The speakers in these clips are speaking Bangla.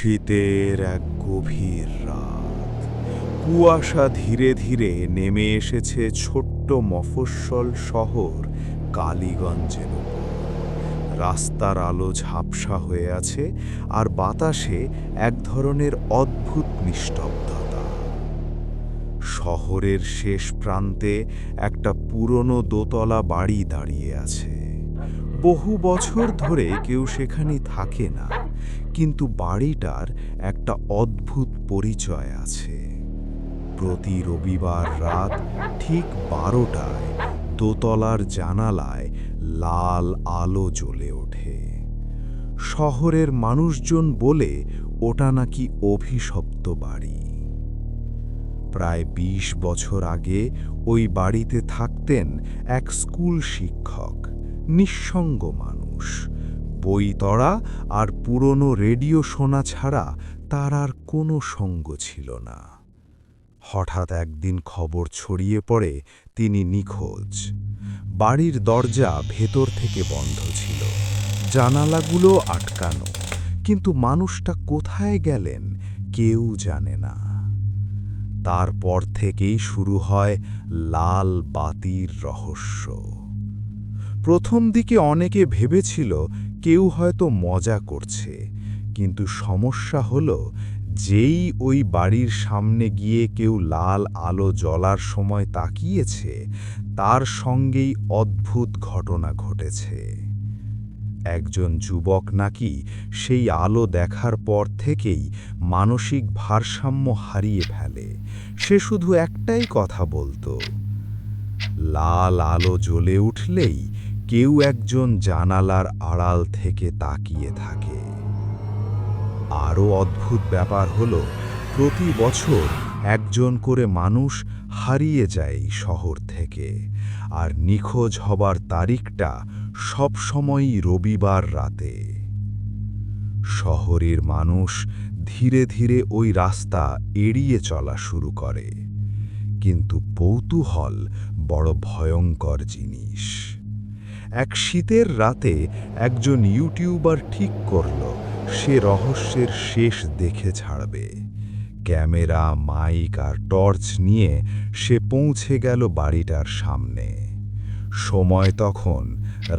শীতের এক গভীর রাত। কুয়াশা ধীরে ধীরে নেমে এসেছে ছোট্ট মফস্বল শহর কালীগঞ্জের উপর। রাস্তার আলো ঝাপসা হয়ে আছে, আর বাতাসে এক ধরনের অদ্ভুত নিস্তব্ধতা। শহরের শেষ প্রান্তে একটা পুরনো দোতলা বাড়ি দাঁড়িয়ে আছে। বহু বছর ধরে কেউ সেখানে থাকে না, কিন্তু বাড়িটার একটা অদ্ভুত পরিচয় আছে। প্রতি রবিবার রাত ঠিক 12টায় দোতলার জানালায় লাল আলো জ্বলে ওঠে। শহরের মানুষজন বলে ওটা নাকি অভিশপ্ত বাড়ি। প্রায় 20 বছর আগে ওই বাড়িতে থাকতেন এক স্কুল শিক্ষক, নিঃসঙ্গ মানুষ। বইতড়া আর পুরনো রেডিও শোনা ছাড়া তার আর কোনো সঙ্গ ছিল না। হঠাৎ একদিন খবর ছড়িয়ে পড়ে তিনি নিখোঁজ। বাড়ির দরজা ভেতর থেকে বন্ধ ছিল, জানালাগুলো আটকানো, কিন্তু মানুষটা কোথায় গেলেন কেউ জানে না। তারপর থেকেই শুরু হয় লাল বাতির রহস্য। প্রথম দিকে অনেকে ভেবেছিল কেউ হয়তো মজা করছে, কিন্তু সমস্যা হলো যেই ওই বাড়ির সামনে গিয়ে কেউ লাল আলো জ্বলার সময় তাকিয়েছে, তার সঙ্গেই অদ্ভুত ঘটনা ঘটেছে। একজন যুবক নাকি সেই আলো দেখার পর থেকেই মানসিক ভারসাম্য হারিয়ে ফেলে। সে শুধু একটাই কথা বলতো, লাল আলো জ্বলে উঠলেই কেউ একজন জানালার আড়াল থেকে তাকিয়ে থাকে। আরও অদ্ভুত ব্যাপার হলো, প্রতি বছর একজন করে মানুষ হারিয়ে যায় এই শহর থেকে, আর নিখোঁজ হবার তারিখটা সবসময়ই রবিবার রাতে। শহরের মানুষ ধীরে ধীরে ওই রাস্তা এড়িয়ে চলা শুরু করে, কিন্তু কৌতূহল বড় ভয়ঙ্কর জিনিস। এক শীতের রাতে একজন ইউটিউবার ঠিক করল সে রহস্যের শেষ দেখে ছাড়বে। ক্যামেরা, মাইক আর টর্চ নিয়ে সে পৌঁছে গেল বাড়িটার সামনে। সময় তখন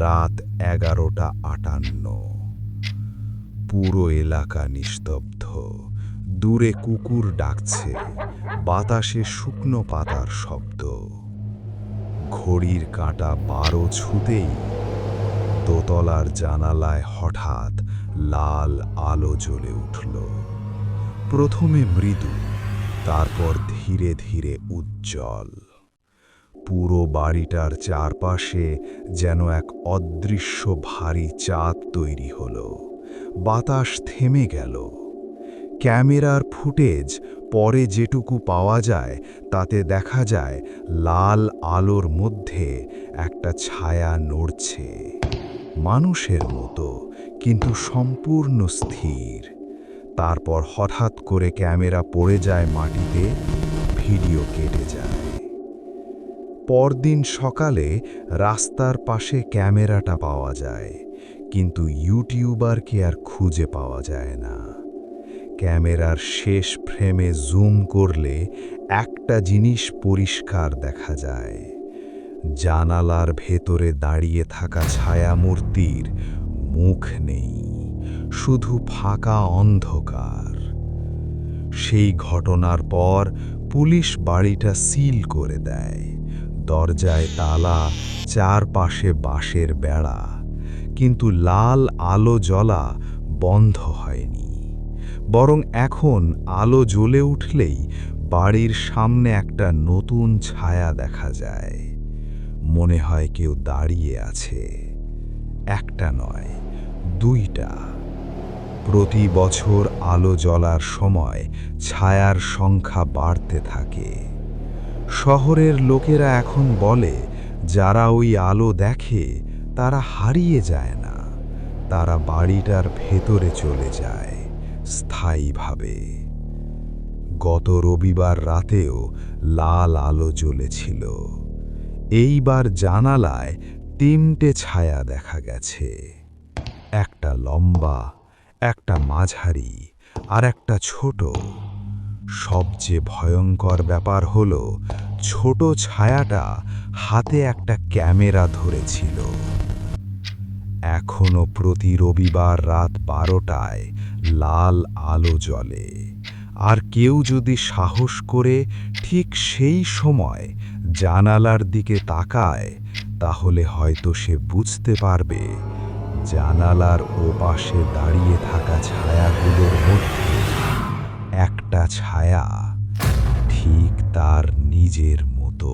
রাত 11:58। পুরো এলাকা নিস্তব্ধ। দূরে কুকুর ডাকছে, বাতাসে শুকনো পাতার শব্দ। ঘড়ির কাঁটা 12 ছুঁতেই দোতলার জানালায় হঠাৎ লাল আলো জ্বলে উঠল। প্রথমে মৃদু, তারপর ধীরে ধীরে উজ্জ্বল। পুরো বাড়িটার চারপাশে যেন এক অদৃশ্য ভারী চাঁদ তৈরি হলো। বাতাস থেমে গেল। ক্যামেরার ফুটেজ পরে যেটুকু পাওয়া যায় তাতে দেখা যায় লাল আলোর মধ্যে একটা ছায়া নড়ছে, মানুষের মতো, কিন্তু সম্পূর্ণ স্থির। তারপর হঠাৎ করে ক্যামেরা পড়ে যায় মাটিতে, ভিডিও কেটে যায়। পরদিন সকালে রাস্তার পাশে ক্যামেরাটা পাওয়া যায়, কিন্তু ইউটিউবারকে আর খুঁজে পাওয়া যায় না। ক্যামেরার শেষ ফ্রেমে জুম করলে একটা জিনিস পরিষ্কার দেখা যায়, জানালার ভেতরে দাঁড়িয়ে থাকা ছায়ামূর্তির মুখ নেই, শুধু ফাঁকা অন্ধকার। সেই ঘটনার পর পুলিশ বাড়িটা সিল করে দেয়। দরজায় তালা, চারপাশে বাঁশের বেড়া, কিন্তু লাল আলো জ্বলা বন্ধ হয়নি। বরং এখন আলো জ্বলে উঠলেই বাড়ির সামনে একটা নতুন ছায়া দেখা যায়। মনে হয় কেউ দাঁড়িয়ে আছে। একটা নয়, 2টা। প্রতি বছর আলো জ্বলার সময় ছায়ার সংখ্যা বাড়তে থাকে। শহরের লোকেরা এখন বলে, যারা ওই আলো দেখে তারা হারিয়ে যায় না, তারা বাড়িটার ভেতরে চলে যায় স্থায়ীভাবে। গত রবিবার রাতেও লাল আলো জ্বলেছিল। এইবার জানালায় 3টে ছায়া দেখা গেছে, একটা লম্বা, একটা মাঝারি, আর একটা ছোট। সবচেয়ে ভয়ঙ্কর ব্যাপার হলো ছোট ছায়াটা হাতে একটা ক্যামেরা ধরেছিল। এখনো প্রতি রবিবার রাত 12টায় লাল আলো জ্বলে, আর কেউ যদি সাহস করে ঠিক সেই সময় জানালার দিকে তাকায়, তাহলে হয়তো সে বুঝতে পারবে জানালার ওপাশে দাঁড়িয়ে থাকা ছায়াগুলোর মধ্যে একটা ছায়া ঠিক তার নিজের মতো।